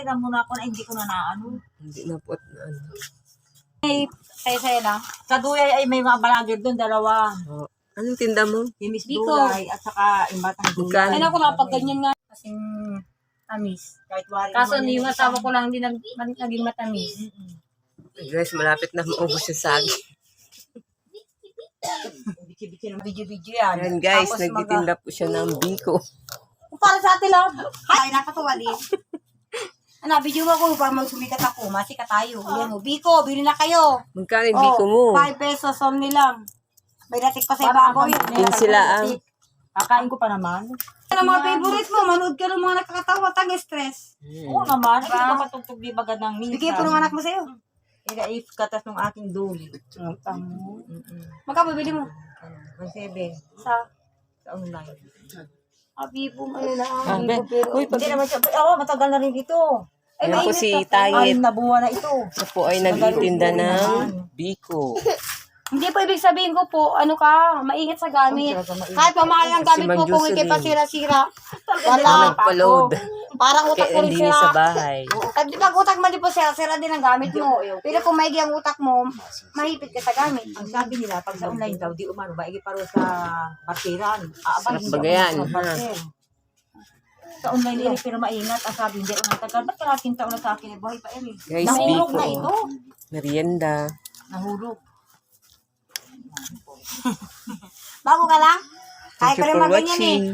Nagpairam muna ako na hindi ko na naano. Hindi na po na ano. Saya-saya lang. Sa Duyay ay may mga balagir doon, dalawa. Oh. Anong tinda mo? Si Miss Biko. Duyay at saka Imbatang Magkano? Ay, naku, napag ganyan nga. Kasing tamis. Kahit wari Kaso naman yung yun, asawa ko lang hindi naging matamis. Guys, malapit na maubos yung saging. Bici-bici ng video-video yan. Ayan guys, Tapos nagtitinda po siya ng biko. Para sa atin lang. Ay, nakatuwa din. Ano, video ako para magsumikat ako. Masika tayo. Yan o. Biko, bili na kayo. Magkano yung biko mo? 5 pesos only lang. May datik pa sa ibabaw yun. Yun sila ang... Kakain ko pa naman. Ano mga favorite mo? Manood ka ng mga nakakatawa, tang-stress. Oo naman. Hindi ka matugtog di bagad ng minsan. Bigay po ng anak mo sa'yo. Ina-if katas ng aking duli. Magkabibili mo? 1.7 Sa online. Abibo mo yun Ah, lang. Ben. Uy, Hindi naman siya. Matagal na rin ito. Ayan po si Anim Tayet. na buwan na ito. Siya po ay nagtitinda ng biko. Hindi po ibig sabihin ko po, ano ka, maingat sa gamit. Kahit mamahal ang gamit Si mo, kung Manjuso hindi pa din. sira-sira. Na Wala. nagpa-load. Parang utak Kaya ko rin hindi sira. sa bahay. At di pag utak mo di po sira din ang gamit mo. Pero kung maigi ang utak mo, mahipit ka sa gamit. Ang sabi nila, pag sa online daw, di umano ba, paro sa partiran. Sarap bagayan, ha? Sa online nila, pero maingat. Ang sabi, hindi ako natagal. Ba't kalating taon na sa akin? Buhay pa rin. Guys, Nahulog biko. na ito. Merienda. Nahulog. Bago ka lang? Kaya Thank ka you rin for maganyan eh. watching.